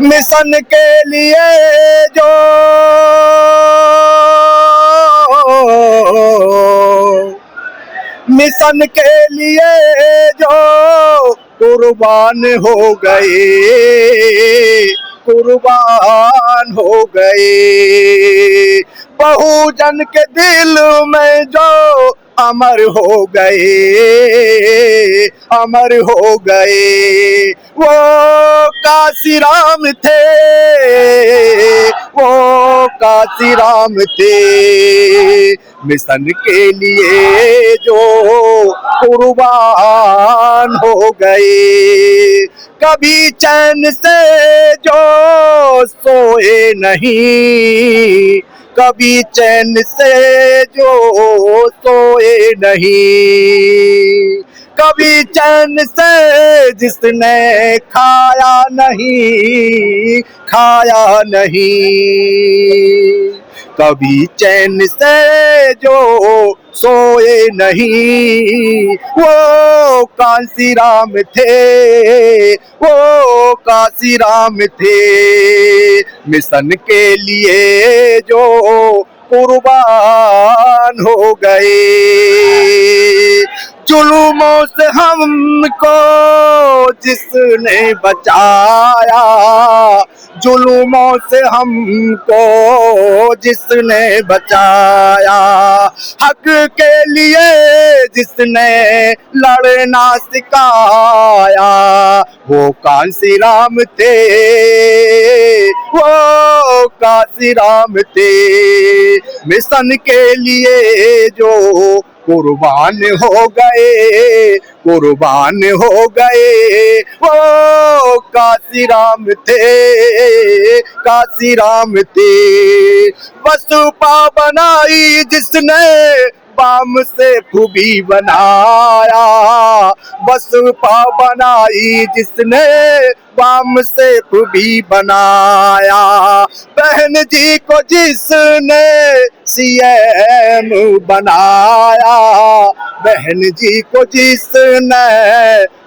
Mission के लिए जो मिशन के लिए जो कुर्बान हो गए, कुर्बान हो गए। बहुजन के दिल में जो अमर हो गए, अमर हो गए। वो काशीराम थे, वो काशीराम थे, मिशन के लिए जो कुर्बान हो गए। कभी चैन से जो सोए नहीं, कभी चैन से जो सोए नहीं, कभी चैन से जिसने खाया नहीं, खाया नहीं। कभी चैन से जो सोए नहीं, वो काशीराम थे, वो काशीराम थे, मिशन के लिए जो कुर्बान हो गए। जुल्मों से हमको जिसने बचाया, जुल्मों से हमको जिसने बचाया, हक के लिए जिसने लड़ना सिखाया, वो काशीराम थे, वो काशीराम थे, मिशन के लिए जो कुर्बान हो गए, कुर्बान हो गए। वो काशीराम थे, काशीराम थे, बसपा बनाई जिसने बाम से खूबी बनाया, बसपा बनाई जिसने बाम से खूबी बनाया। बहन जी को जिसने सीएम बनाया, बहन जी को जिसने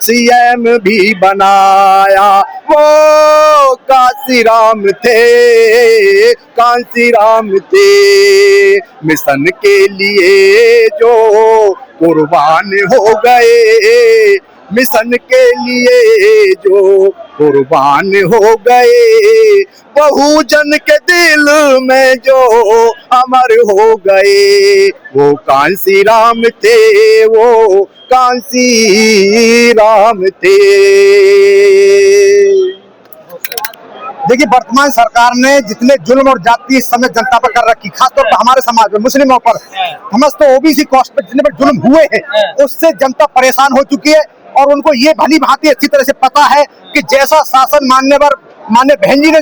सीएम भी बनाया, वो काशीराम थे, काशीराम थे, मिशन के लिए जो कुर्बान हो गए, मिशन के लिए जो कुर्बान हो गए। बहुजन के दिल में जो अमर हो गए, वो काशीराम थे, वो काशीराम थे। देखिए, वर्तमान सरकार ने जितने जुल्म और जाति इस समय जनता पर कर रखी, खासतौर पर हमारे समाज में मुस्लिमों पर, समस्त ओबीसी कास्ट पर जितने पर जुल्म हुए हैं, उससे जनता परेशान हो चुकी है। और उनको ये भली भांति अच्छी तरह से पता है कि जैसा शासन माननीय बहन जी ने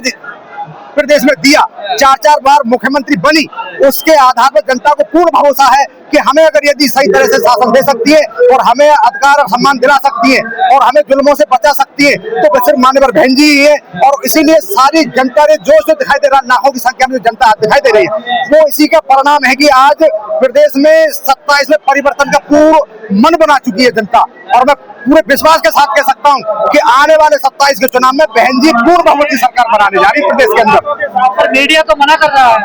प्रदेश में दिया, 4 बार मुख्यमंत्री बनी, उसके आधार पर जनता को पूर्ण भरोसा है कि हमें अगर यदि सही तरह से शासन दे सकती है और हमें अधिकार और सम्मान दिला सकती है और हमें जुल्मों से बचा सकती है, तो सिर्फ माननीय बहन जी ही है। और इसीलिए सारी जनता ने जोश से दिखाई दे रहा, लाखों की संख्या में जो जनता दिखाई दे रही है, वो इसी का परिणाम है कि आज प्रदेश में 27 में परिवर्तन का पूर्ण मन बना चुकी है जनता। और मैं पूरे विश्वास के साथ कह सकता हूं कि आने वाले 27 के चुनाव में बहन जी पूर्ण बहुमत की सरकार बनाने जा रही है प्रदेश के अंदर। मीडिया तो मना कर रहा है।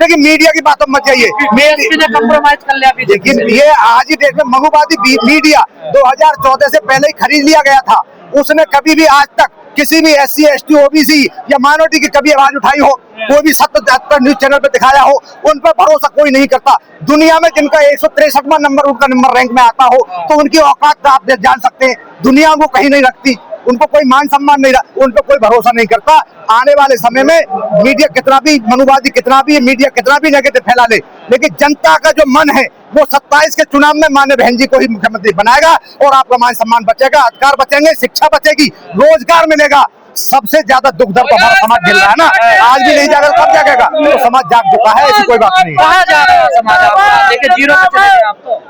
देखिए, मीडिया की बात मत जाइए, कंप्रोमाइज कर लिया। देखिए, ये आज ही डेट में मनुवादी मीडिया 2014 से पहले ही खरीद लिया गया था। उसने कभी भी आज तक किसी भी SC ST OBC या माइनॉरिटी की कभी आवाज उठाई हो, कोई भी 77 न्यूज चैनल पे दिखाया हो, उन पर भरोसा कोई नहीं करता। दुनिया में जिनका 163वां नंबर उनका नंबर रैंक में आता हो, तो उनकी औकात आप जान सकते हैं। दुनिया उनको कहीं नहीं रखती, उनको कोई मान सम्मान नहीं रहा, उन पर कोई भरोसा नहीं करता। आने वाले समय में मीडिया कितना भी मनुवादी, कितना भी मीडिया कितना भी नेगेटिव फैला ले, लेकिन जनता का जो मन है वो 27 के चुनाव में माननीय बहन जी को ही मुख्यमंत्री बनाएगा और आपका मान सम्मान बचेगा, अधिकार बचेंगे, शिक्षा बचेगी, रोजगार मिलेगा। सबसे ज्यादा दुख दर्द तो हमारा समाज झेल रहा है ना। आज भी नहीं जाएगा, कब जागेगा? तो समाज जाग चुका है, ऐसी कोई बात नहीं। कहाँ जा रहा है समाज? लेकिन जीरो पे चले आप तो।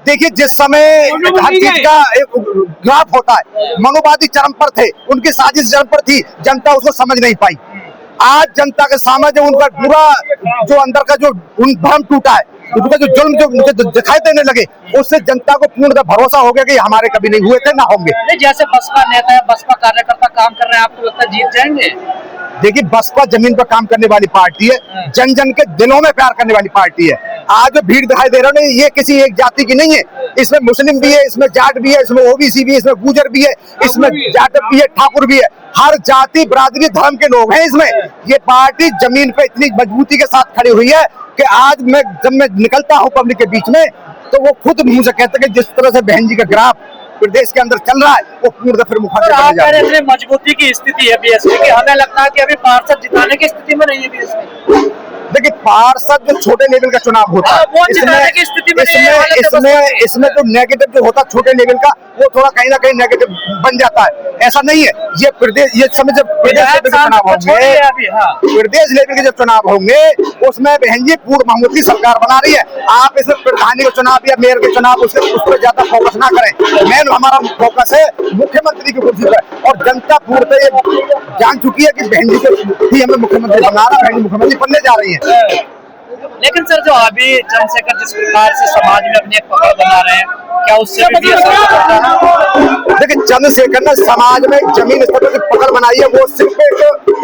देखिए, जिस समय हर चीज का एक ग्राफ होता है, मनुवादी चरम पर थे, उनकी साजिश चरम पर थी, जनता उसको समझ नहीं पाई। आज जनता के सामने जो उनका पूरा जो अंदर का जो भ्रम टूटा है, उनका जो जुल्म जो मुझे दिखाई देने लगे, उससे जनता को पूर्ण भरोसा हो गया कि हमारे कभी नहीं हुए थे, ना होंगे। जैसे बसपा नेता है, बसपा कार्यकर्ता काम कर रहे हैं, आपको लगता है जीत जाएंगे? देखिए बसपा जमीन पर काम करने वाली पार्टी है, जन जन के दिलों में प्यार करने वाली पार्टी है। आज जो भीड़ दिखाई दे रहा है ये किसी एक जाति की नहीं है, इसमें मुस्लिम भी है, इसमें जाट भी है, इसमें ओबीसी भी है, इसमें गुजर भी है, इसमें जाटव भी है, ठाकुर भी है, हर जाति बिरादरी धर्म के लोग हैं इसमें। ये पार्टी जमीन पे इतनी मजबूती के साथ खड़ी हुई है कि आज जब मैं निकलता हूँ पब्लिक के बीच में तो वो खुद मुंह से कहते हैं कि जिस तरह से बहन जी का ग्राफ प्रदेश के अंदर चल रहा है वो पूर्ण फिर मुखातिब मजबूती की स्थिति है बीएसपी की, हमें लगता है कि अभी पार्षद जिताने की स्थिति में नहीं है बीएसपी। देखिए पार्षद जो छोटे लेवल का चुनाव होता है इसमें जो नेगेटिव जो होता है छोटे लेवल का वो थोड़ा कहीं ना कहीं नेगेटिव बन जाता है। ऐसा नहीं है, ये प्रदेश ये समय जब प्रदेश लेवल के चुनाव होंगे, प्रदेश लेवल के जब चुनाव होंगे उसमें बहन जी पूर्ण बहुमत सरकार बना रही है। आप इसमें प्रधानी का चुनाव या मेयर के चुनाव उस पर ज्यादा फोकस ना करें। मेन हमारा फोकस है मुख्यमंत्री की कुर्सी पर, और जनता पूर्णतः ये जान चुकी है कि बहन जी को हमें मुख्यमंत्री बना रहा है, बहन जी मुख्यमंत्री बनने जा रही है। लेकिन सर जो अभी चंद्रशेखर जिस प्रकार से समाज में अपनी एक पकड़ बना रहे हैं, क्या उससे भी देखिए चंद्रशेखर ने समाज में जमीन स्तर पर पकड़ बनाई है, वो सिर्फ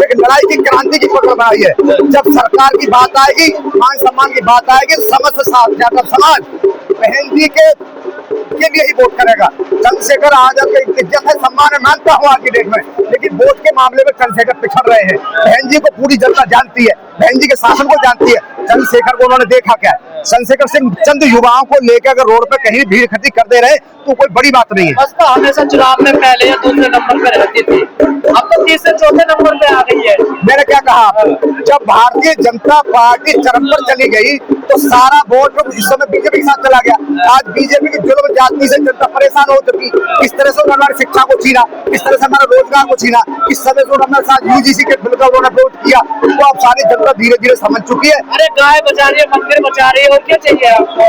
एक लड़ाई की क्रांति की पकड़ बनाई है। जब सरकार की बात आएगी, मान सम्मान की बात आएगी, समस्त जाटव समाज बहन जी के लिए ही वोट करेगा। चंद्रशेखर आज इज्जत है, सम्मान है, मानता हूँ आज की डेट में, लेकिन वोट के मामले में चंद्रशेखर पिछड़ रहे हैं। बहन जी को पूरी जनता जानती है, बहन जी के शासन को जानती है। चंद्रशेखर को उन्होंने देखा क्या है, चंद्रशेखर सिंह चंद युवाओं को लेकर अगर रोड पे कहीं भीड़ इकट्ठी कर दे रहे तो कोई बड़ी बात नहीं है। बसपा हमेशा चुनाव में पहले या दूसरे नंबर पे रहती थी, अब तो तीसरे चौथे नंबर पे आ गई है। मैंने क्या कहा, जब भारतीय जनता पार्टी चरम पर चली गई तो सारा वोट इस समय बीजेपी के साथ चला गया। आज बीजेपी की जुल्म जाति से जनता परेशान हो चुकी, किस तरह से उन्होंने हमारी शिक्षा को छीना, किस तरह से हमारा रोजगार को छीना, किस समय से उन्होंने साथ यूजीसी के बिल का उन्होंने विरोध किया, तो अब सारी जनता धीरे धीरे समझ चुकी है। अरे गाय बचा रही है, मंदिर बचा रही है, और क्या चाहिए आपको?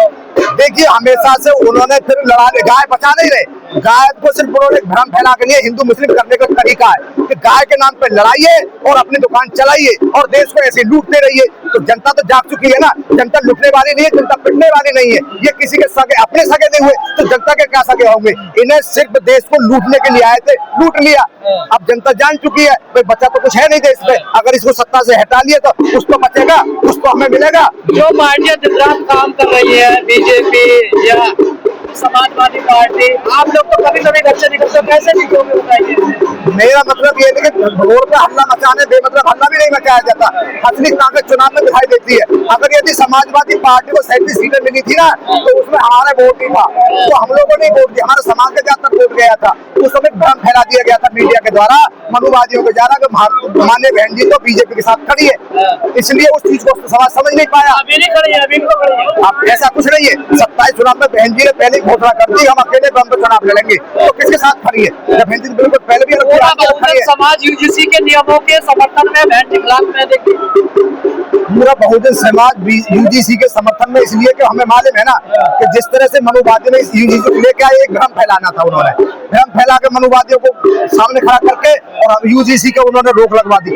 देखिए हमेशा से उन्होंने फिर लड़ाने, गाय बचा नहीं रहे, गाय को सिर्फ उन्होंने भ्रम फैला के लिए हिंदू मुस्लिम करने का तरीका है कि गाय के नाम पे लड़ाइए और अपनी दुकान चलाइए और देश को ऐसे लूटते रहिए। तो जनता तो जाग चुकी है ना, जनता लूटने वाली नहीं है, जनता पिटने वाली नहीं है। ये किसी के सगे अपने सगे नहीं हुए तो जनता के क्या सगे होंगे? इन्हें सिर्फ देश को लूटने के लिए आए थे, लूट लिया। अब जनता जान चुकी है कोई बच्चा तो कुछ है नहीं देश में, अगर इसको सत्ता से हटा लिए तो कुछ तो बचेगा, कुछ तो हमें मिलेगा। जो पार्टियां दिन रात काम कर रही है, बीजेपी या समाजवादी पार्टी, आप लोग तो कभी कभी घर से निकलते कैसे निकलोगे बताइए? मेरा मतलब ये है कि रोड पे हल्ला मचाने बेमतलब हल्ला भी नहीं मचाया जाता। असली ताकत चुनाव में दिखाई देती है। अगर यदि समाजवादी पार्टी को 37 सीटें मिली थी ना तो उसमें हमारा वोट नहीं था, तो हम लोगों ने वोट दिया, हमारे समाज का ज्यादातर वोट गया था। उस समय भ्रम फैला दिया गया था मीडिया के द्वारा, मनुवादियों के द्वारा कि मान्य बहन जी तो बीजेपी के साथ खड़ी है, इसलिए उस चीज को समाज समझ नहीं पाया। अभी नहीं खड़ी है, अभी तो खड़ी है। अब ऐसा कुछ नहीं है, 27 चुनाव में बहन जी ने पहले घोषणा कर दी हम अकेले बम पर चुनाव लड़ेंगे, तो किसके साथ खड़ी है? जब बहन जी बिल्कुल पहले भी समाज यूजीसी के नियमों के समर्थन में बहन के खिलाफ में देखिए पूरा बहुजन समाज यूजीसी के समर्थन में, इसलिए कि हमें मालूम है ना कि जिस तरह से मनुवादी ने यूजीसी को लेकर आए, एक भ्रम फैलाना था, उन्होंने भ्रम फैला के मनुवादियों को सामने खड़ा करके और यूजीसी के उन्होंने रोक लगवा दी।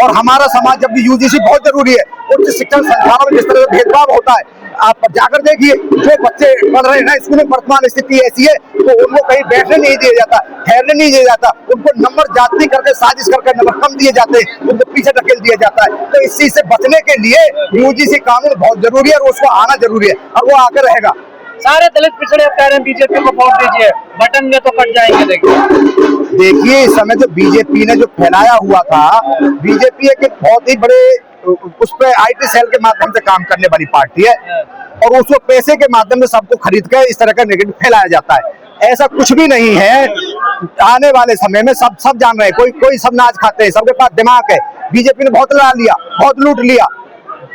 और हमारा समाज जब भी यूजीसी बहुत जरूरी है, उच्च शिक्षण संस्थानों में जिस तरह से भेदभाव होता है, आप जाकर देखिए जो बच्चे पढ़ रहे हैं ना स्कूल में, वर्तमान स्थिति ऐसी है तो उनको कहीं बैठने नहीं दिया जाता, ठहरने नहीं दिया जाता, उनको नंबर जाति करके साजिश करके नंबर कम दिए जाते हैं, उनको पीछे धकेल दिया जाता है। तो इस चीज से बचने के लिए यूजीसी कानून बहुत जरूरी है और उसको आना जरूरी है और वो आकर रहेगा। सारे दलित पिछड़े कह रहे हैं बीजेपी को वोट दीजिए, बटन में तो कट जाएंगे। देखिए इस समय जो बीजेपी ने जो फैलाया हुआ था, बीजेपी एक बहुत ही बड़े उस पर IT सेल के माध्यम से काम करने वाली पार्टी है और उसको पैसे के माध्यम से सबको खरीद कर इस तरह का नेगेटिव फैलाया जाता है। ऐसा कुछ भी नहीं है। आने वाले समय में सब जान रहे हैं, कोई सब नाच खाते हैं, सबके पास दिमाग है। बीजेपी ने बहुत लड़ा लिया, बहुत लूट लिया,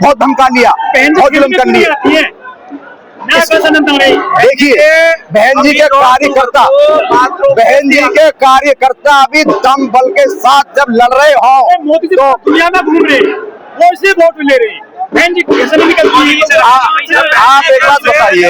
बहुत धमका लिया, बहुत जुल्म कर लिया। देखिए बहन जी के कार्यकर्ता अभी दम बल के साथ जब लड़ रहे हो मोदी जी दुनिया में घूम रहे हैं, वो इसी वोट ले रही है। बहन जी आप एक बात बताइए।